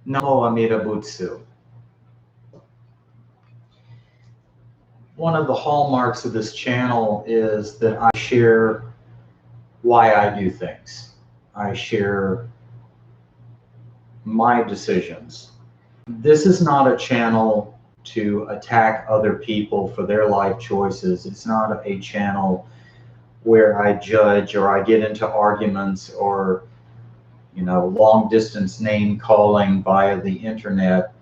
Namo Amida Bu. One of the hallmarks of this channel is that I share why I do things. I share my decisions. This is not a channel to attack other people for their life choices. It's not a channel where I judge or I get into arguments or, long distance name calling via the internet.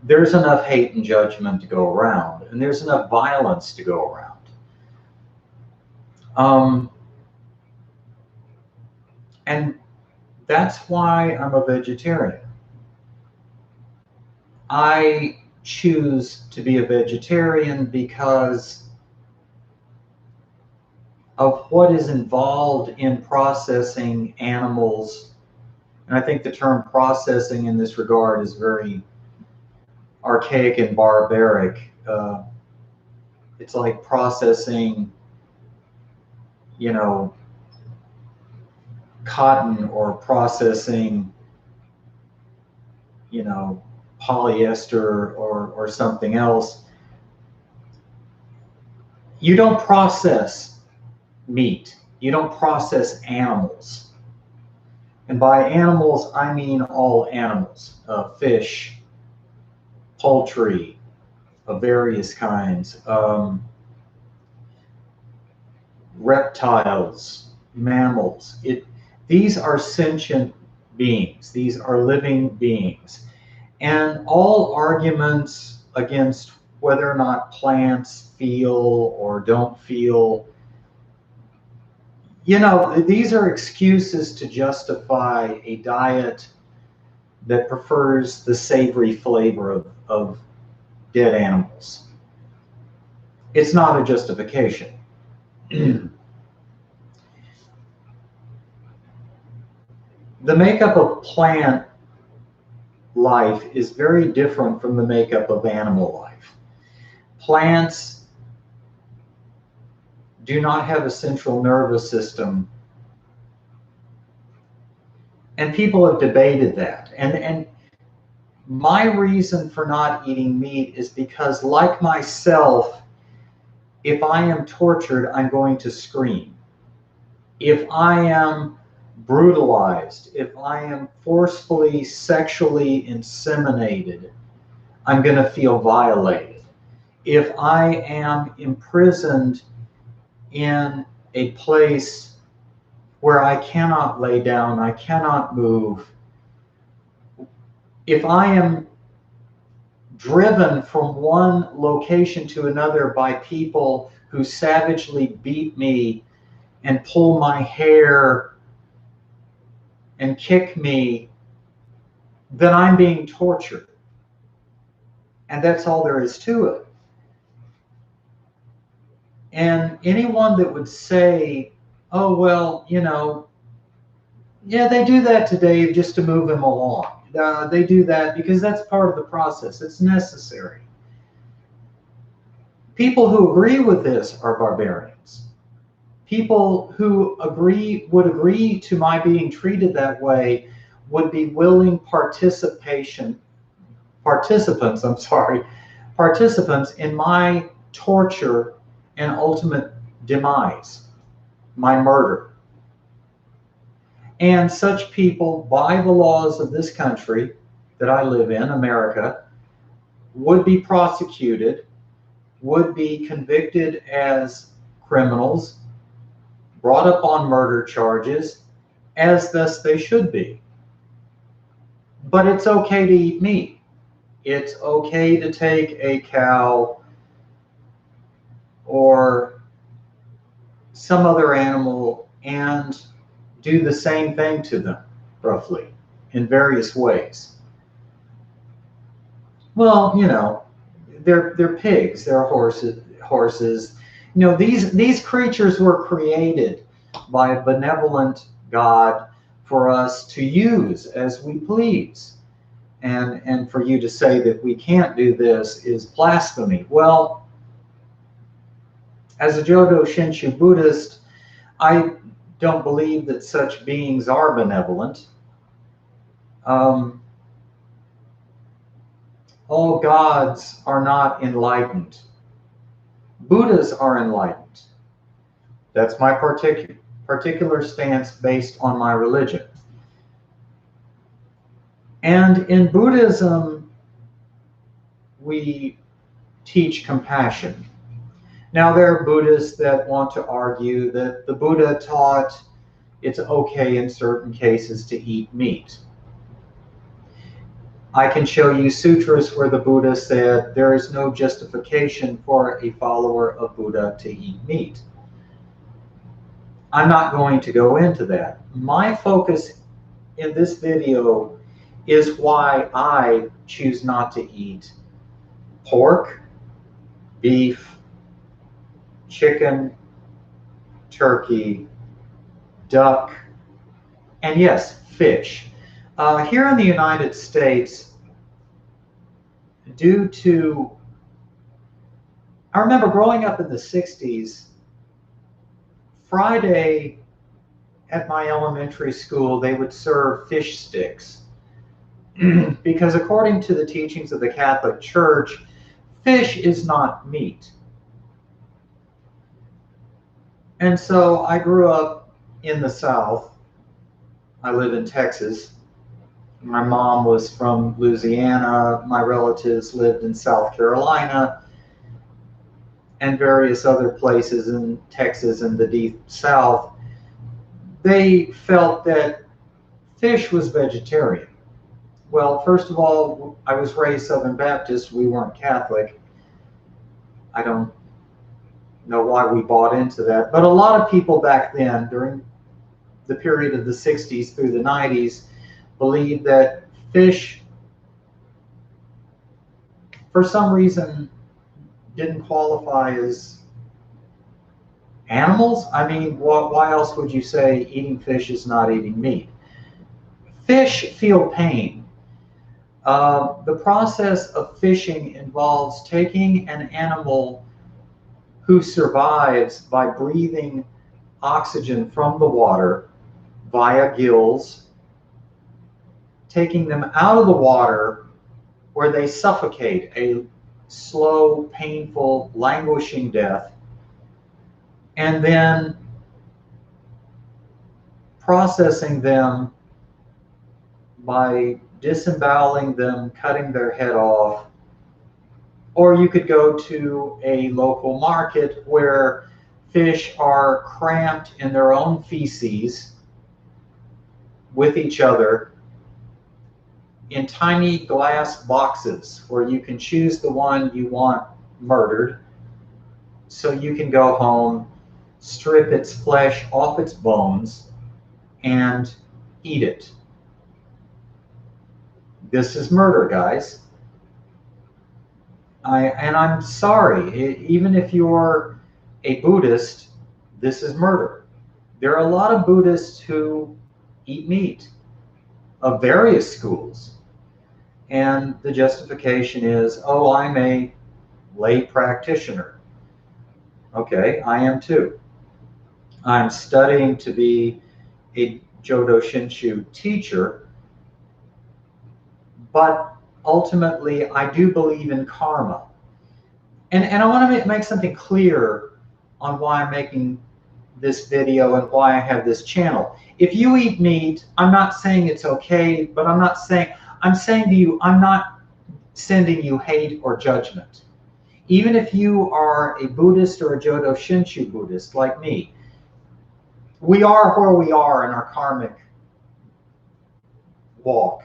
There's enough hate and judgment to go around, and there's enough violence to go around. And that's why I'm a vegetarian. I choose to be a vegetarian because of what is involved in processing animals. And I think the term processing in this regard is very archaic and barbaric. It's like processing, cotton or processing, polyester or something else. You don't process meat. You don't process animals. And by animals, I mean all animals, fish, poultry of various kinds, reptiles, mammals. These are sentient beings. These are living beings. And all arguments against whether or not plants feel or don't feel, these are excuses to justify a diet that prefers the savory flavor of dead animals. It's not a justification. The makeup of plant life is very different from the makeup of animal life. Plants do not have a central nervous system, and people have debated that. And my reason for not eating meat is because, like myself, if I am tortured, I'm going to scream. If I am brutalized, if I am forcefully sexually inseminated, I'm going to feel violated. If I am imprisoned in a place where I cannot lay down, I cannot move, if I am driven from one location to another by people who savagely beat me and pull my hair and kick me, then I'm being tortured. And that's all there is to it. And anyone that would say, oh, well, yeah, they do that to Dave just to move him along. They do that because that's part of the process. It's necessary. People who agree with this are barbarians. People who would agree to my being treated that way would be willing participants in my torture and ultimate demise, my murder. And such people, by the laws of this country that I live in, America, would be prosecuted, would be convicted as criminals, brought up on murder charges, as thus they should be. But it's okay to eat meat. It's okay to take a cow or some other animal and do the same thing to them, roughly, in various ways. Well, they're pigs, they're horses. These creatures were created by a benevolent God for us to use as we please. And for you to say that we can't do this is blasphemy. Well, as a Jodo Shinshu Buddhist, I don't believe that such beings are benevolent. all gods are not enlightened. Buddhas are enlightened. That's my particular stance based on my religion. And in Buddhism, we teach compassion. Now, there are Buddhists that want to argue that the Buddha taught it's okay in certain cases to eat meat. I can show you sutras where the Buddha said there is no justification for a follower of Buddha to eat meat. I'm not going to go into that. My focus in this video is why I choose not to eat pork, beef, chicken, turkey, duck, and yes, fish. Here in the United States, due to, I remember growing up in the 60s, Friday at my elementary school, they would serve fish sticks. Because according to the teachings of the Catholic Church, fish is not meat. And so I grew up in the South. I live in Texas. My mom was from Louisiana. My relatives lived in South Carolina and various other places in Texas and the deep South. They felt that fish was vegetarian. Well, first of all, I was raised Southern Baptist. We weren't Catholic. I don't know why we bought into that. But a lot of people back then, during the period of the 60s through the 90s, believed that fish, for some reason, didn't qualify as animals. I mean, why else would you say eating fish is not eating meat? Fish feel pain. The process of fishing involves taking an animal who survives by breathing oxygen from the water via gills, taking them out of the water where they suffocate, a slow, painful, languishing death, and then processing them by disemboweling them, cutting their head off. Or you could go to a local market where fish are cramped in their own feces with each other in tiny glass boxes where you can choose the one you want murdered. So you can go home, strip its flesh off its bones, and eat it. This is murder, guys. And I'm sorry, even if you're a Buddhist, this is murder. There are a lot of Buddhists who eat meat of various schools. And the justification is, oh, I'm a lay practitioner. Okay, I am too. I'm studying to be a Jodo Shinshu teacher. But ultimately, I do believe in karma. And I want to make something clear on why I'm making this video and why I have this channel. If you eat meat, I'm not saying it's okay, but I'm saying to you, I'm not sending you hate or judgment. Even if you are a Buddhist or a Jodo Shinshu Buddhist like me, we are where we are in our karmic walk.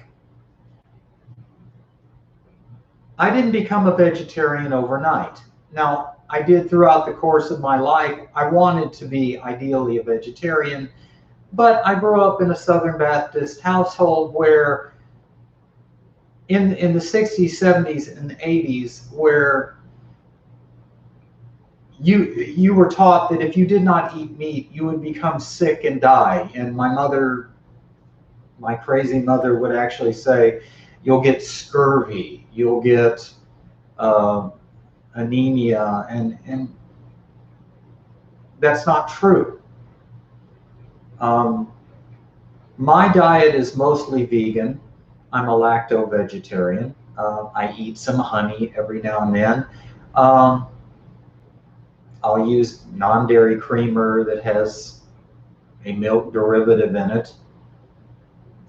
I didn't become a vegetarian overnight. Now, I did throughout the course of my life. I wanted to be ideally a vegetarian, but I grew up in a Southern Baptist household where in the 60s, 70s, and 80s, where you were taught that if you did not eat meat, you would become sick and die. And my mother, my crazy mother, would actually say, you'll get scurvy, you'll get anemia, and that's not true. My diet is mostly vegan. I'm a lacto-vegetarian. I eat some honey every now and then. Um, I'll use non-dairy creamer that has a milk derivative in it.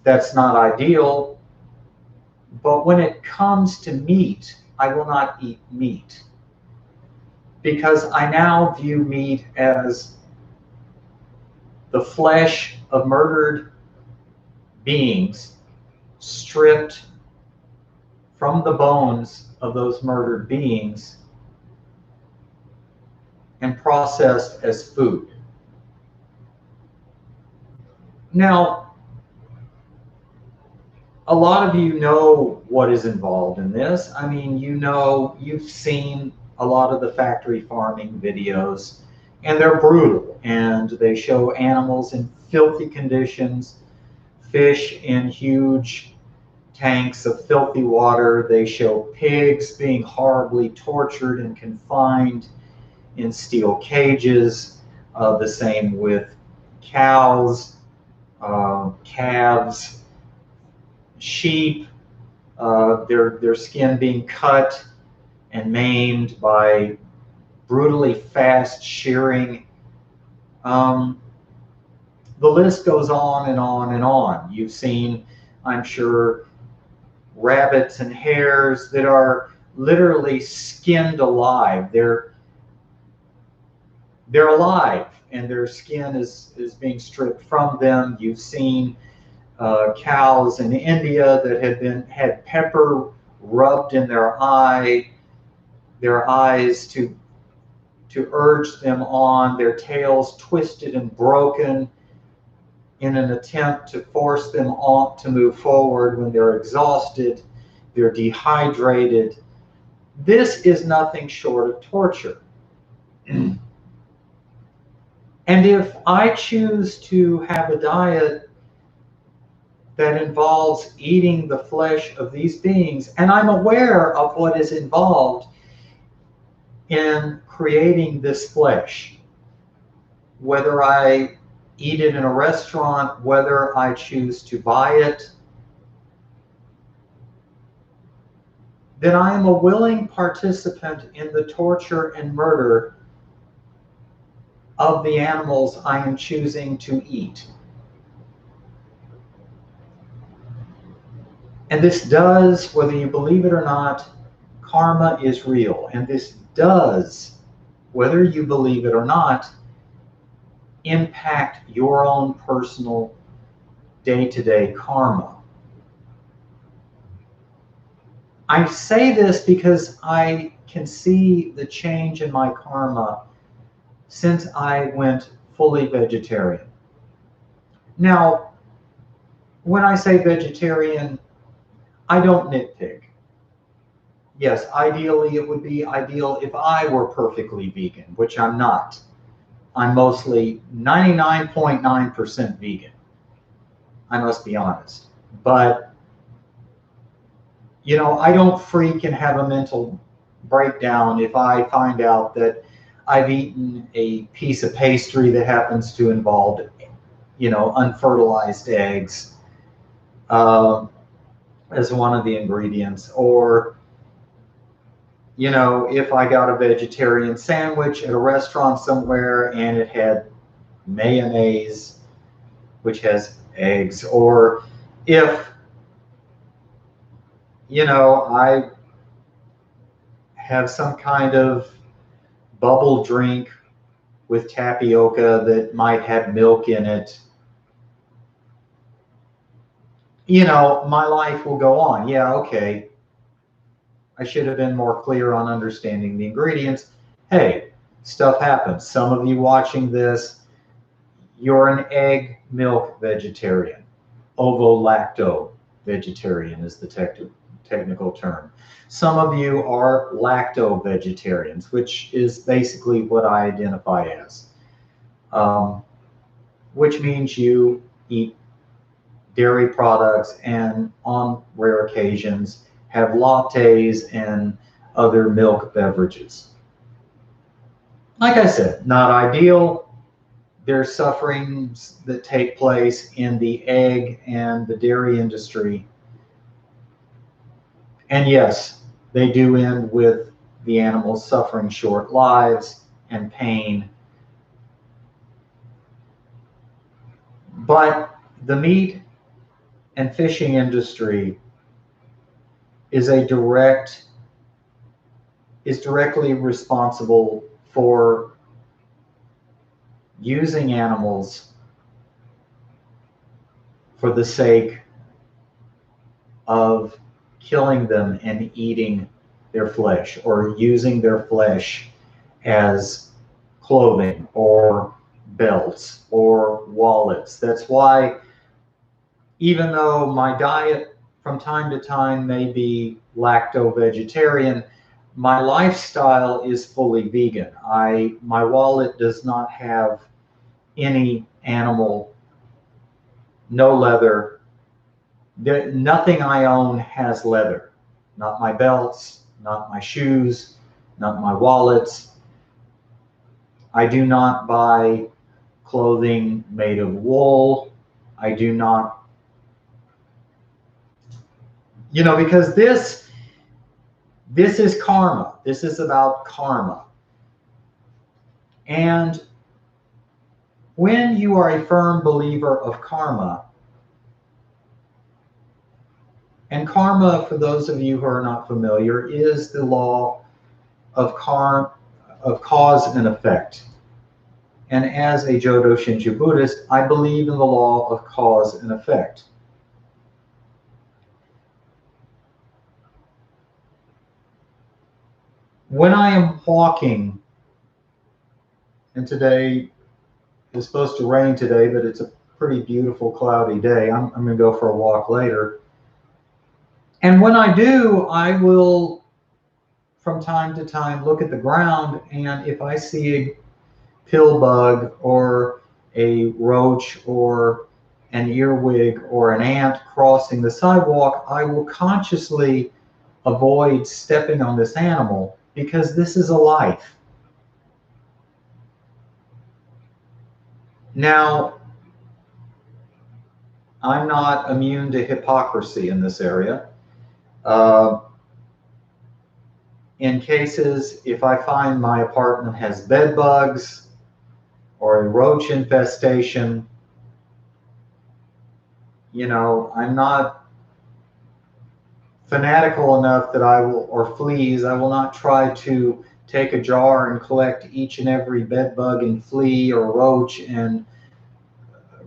That's not ideal, but when it comes to meat, I will not eat meat because I now view meat as the flesh of murdered beings stripped from the bones of those murdered beings and processed as food. Now, a lot of you know what is involved in this. I mean, you've seen a lot of the factory farming videos, and they're brutal, and they show animals in filthy conditions, fish in huge tanks of filthy water. They show pigs being horribly tortured and confined in steel cages. The same with cows, calves, sheep, their skin being cut and maimed by brutally fast shearing. The list goes on and on and on. You've seen, I'm sure, rabbits and hares that are literally skinned alive. They're alive, and their skin is being stripped from them. You've seen cows in India that had pepper rubbed in their eyes to urge them on, their tails twisted and broken in an attempt to force them on to move forward when they're exhausted, they're dehydrated. This is nothing short of torture. And if I choose to have a diet that involves eating the flesh of these beings, and I'm aware of what is involved in creating this flesh, whether I eat it in a restaurant, whether I choose to buy it, then I am a willing participant in the torture and murder of the animals I am choosing to eat. And this does, whether you believe it or not, karma is real. And this does, whether you believe it or not, impact your own personal day-to-day karma. I say this because I can see the change in my karma since I went fully vegetarian. Now, when I say vegetarian, I don't nitpick. Yes, ideally it would be ideal if I were perfectly vegan, which I'm not. I'm mostly 99.9% vegan. I must be honest. But, I don't freak and have a mental breakdown if I find out that I've eaten a piece of pastry that happens to involve, unfertilized eggs as one of the ingredients, or if I got a vegetarian sandwich at a restaurant somewhere and it had mayonnaise, which has eggs, or if, I have some kind of bubble drink with tapioca that might have milk in it, my life will go on. Yeah, okay. I should have been more clear on understanding the ingredients. Hey, stuff happens. Some of you watching this, you're an egg milk vegetarian. Ovo-lacto vegetarian is the technical term. Some of you are lacto vegetarians, which is basically what I identify as, which means you eat dairy products and on rare occasions have lattes and other milk beverages. Like I said, not ideal. There's sufferings that take place in the egg and the dairy industry. And yes, they do end with the animals suffering short lives and pain. But the meat and fishing industry is directly responsible for using animals for the sake of killing them and eating their flesh, or using their flesh as clothing or belts or wallets. That's why, even though my diet from time to time may be lacto-vegetarian, my lifestyle is fully vegan. My wallet does not have any animal, no leather. Nothing I own has leather. Not my belts, not my shoes, not my wallets. I do not buy clothing made of wool. I do not, because this is karma. This is about karma. And when you are a firm believer of karma, and karma, for those of you who are not familiar, is the law of cause and effect. And as a Jodo Shinshu Buddhist, I believe in the law of cause and effect. When I am walking, and today is supposed to rain today, but it's a pretty beautiful cloudy day. I'm going to go for a walk later. And when I do, I will, from time to time, look at the ground, and if I see a pill bug or a roach or an earwig or an ant crossing the sidewalk, I will consciously avoid stepping on this animal, because this is a life. Now, I'm not immune to hypocrisy in this area. In cases, if I find my apartment has bed bugs or a roach infestation, I'm not fanatical enough that or fleas, I will not try to take a jar and collect each and every bed bug and flea or roach and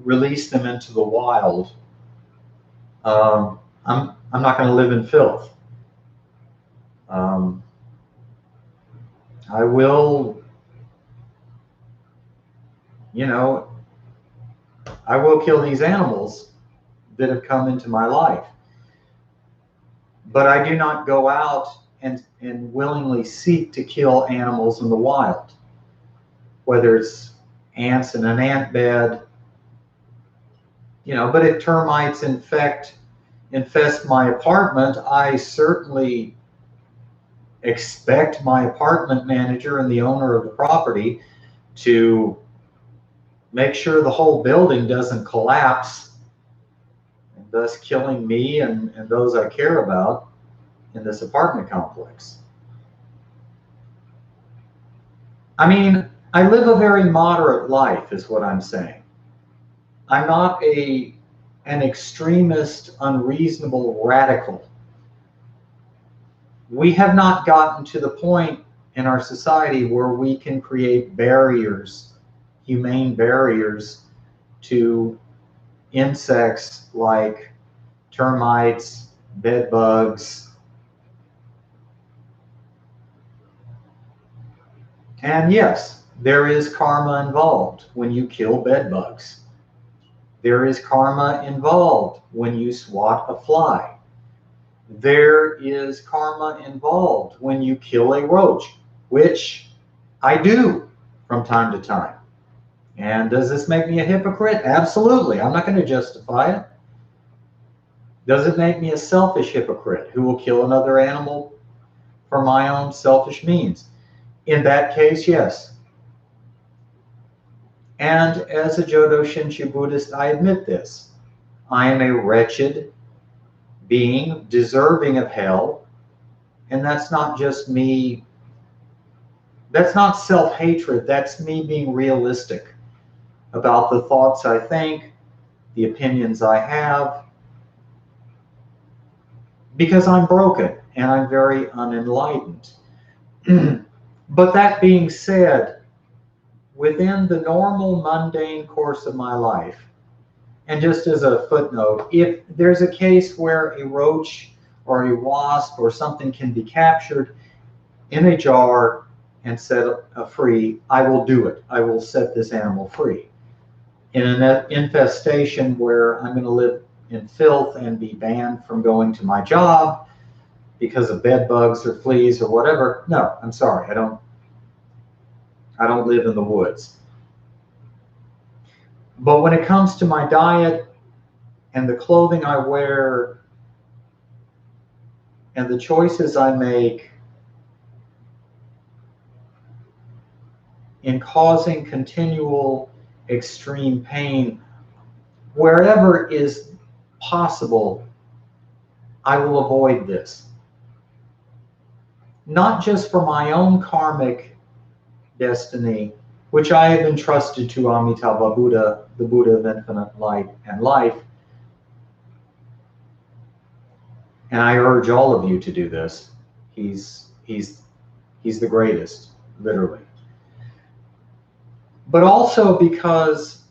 release them into the wild. I'm not going to live in filth. I will, I will kill these animals that have come into my life. But I do not go out and willingly seek to kill animals in the wild, whether it's ants in an ant bed, but if termites infest my apartment, I certainly expect my apartment manager and the owner of the property to make sure the whole building doesn't collapse, and thus killing me and those I care about in this apartment complex. I mean, I live a very moderate life, is what I'm saying. I'm not an extremist, unreasonable radical. We have not gotten to the point in our society where we can create barriers, humane barriers, to insects like termites, bed bugs. And yes, there is karma involved when you kill bed bugs. There is karma involved when you swat a fly. There is karma involved when you kill a roach, which I do from time to time. And does this make me a hypocrite? Absolutely. I'm not going to justify it. Does it make me a selfish hypocrite who will kill another animal for my own selfish means? In that case, yes. And as a Jodo Shinshu Buddhist, I admit this. I am a wretched being, deserving of hell, And that's not just me, that's not self-hatred, that's me being realistic about the thoughts I think, the opinions I have, because I'm broken and I'm very unenlightened. But that being said, within the normal mundane course of my life, and just as a footnote, if there's a case where a roach or a wasp or something can be captured in a jar and set free, I will do it. I will set this animal free. In an infestation where I'm going to live in filth and be banned from going to my job because of bed bugs or fleas or whatever, no, I'm sorry, I don't live in the woods. But when it comes to my diet and the clothing I wear and the choices I make in causing continual extreme pain, wherever is possible, I will avoid this. Not just for my own karmic destiny, which I have entrusted to Amida Bu Buddha, the Buddha of infinite light and life. And I urge all of you to do this. He's the greatest, literally. But also because,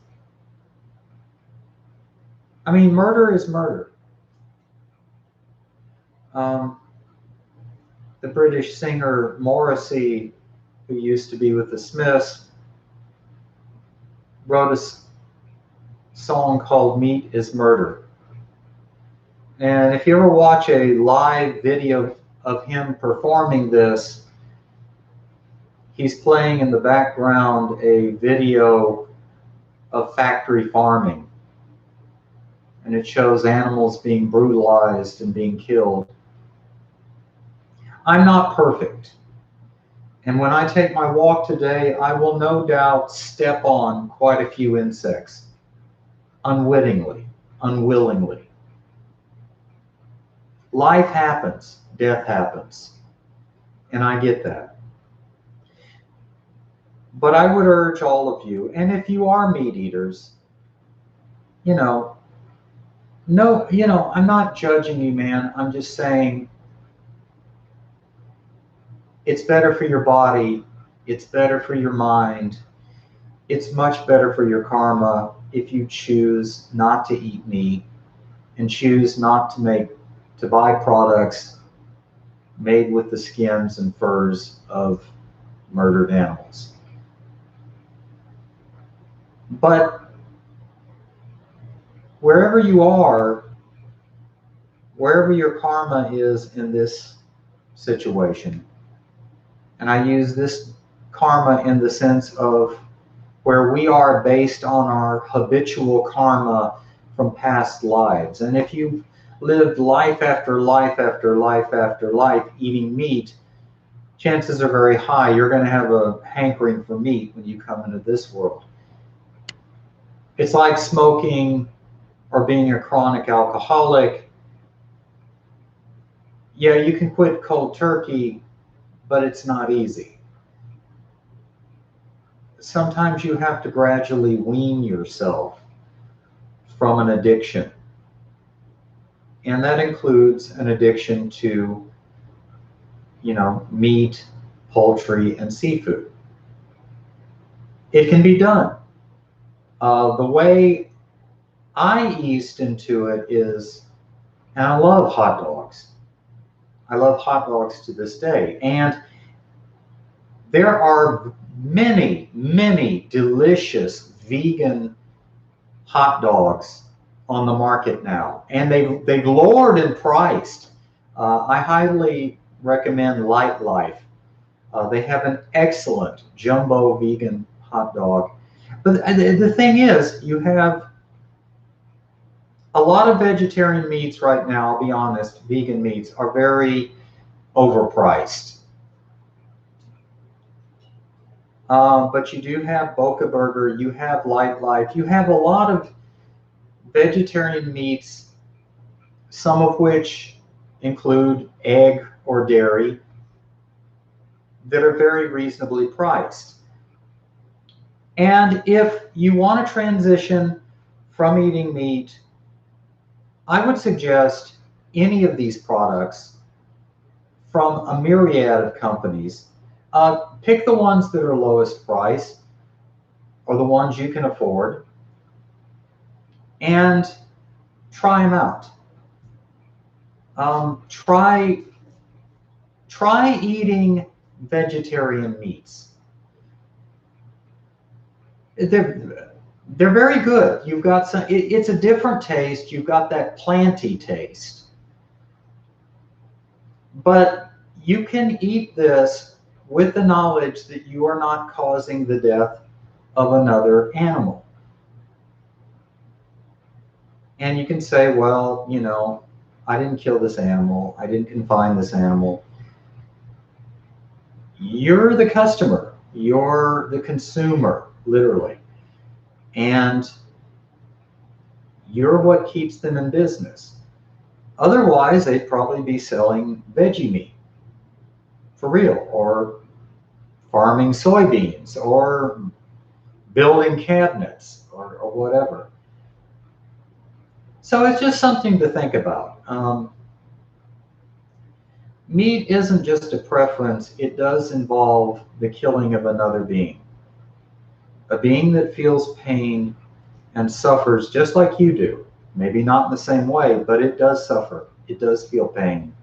I mean, murder is murder. The British singer Morrissey, who used to be with the Smiths, wrote a song called Meat is Murder. And if you ever watch a live video of him performing this, he's playing in the background a video of factory farming. And it shows animals being brutalized and being killed. I'm not perfect. And when I take my walk today, I will no doubt step on quite a few insects, unwittingly, unwillingly. Life happens, death happens, and I get that. But I would urge all of you, and if you are meat eaters, I'm not judging you, man. I'm just saying it's better for your body, it's better for your mind, it's much better for your karma if you choose not to eat meat and choose not to buy products made with the skins and furs of murdered animals. But wherever you are, wherever your karma is in this situation, and I use this karma in the sense of where we are based on our habitual karma from past lives. And if you've lived life after life after life after life eating meat, chances are very high you're going to have a hankering for meat when you come into this world. It's like smoking or being a chronic alcoholic. Yeah, you can quit cold turkey, but it's not easy. Sometimes you have to gradually wean yourself from an addiction. And that includes an addiction to, meat, poultry, and seafood. It can be done. The way I eased into it is, and I love hot dogs. I love hot dogs to this day. And there are many, many delicious vegan hot dogs on the market now. And they've lowered in price. I highly recommend Light Life. They have an excellent jumbo vegan hot dog. But the thing is, you have a lot of vegetarian meats right now, I'll be honest, vegan meats are very overpriced. But you do have Boca Burger, you have Light Life, you have a lot of vegetarian meats, some of which include egg or dairy that are very reasonably priced. And if you want to transition from eating meat, I would suggest any of these products from a myriad of companies. Pick the ones that are lowest price or the ones you can afford and try them out. Try eating vegetarian meats. They're very good. You've got some. It's a different taste. You've got that planty taste, but you can eat this with the knowledge that you are not causing the death of another animal. And you can say, well, you know, I didn't kill this animal. I didn't confine this animal. You're the customer. You're the consumer, literally. And you're what keeps them in business. Otherwise, they'd probably be selling veggie meat for real, or farming soybeans, or building cabinets, or whatever. So it's just something to think about. Meat isn't just a preference, it does involve the killing of another being. A being that feels pain and suffers just like you do. Maybe not in the same way, but it does suffer. It does feel pain.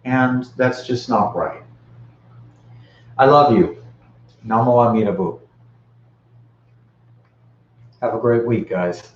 And that's just not right. I love you. Namo Amida Bu. Have a great week, guys.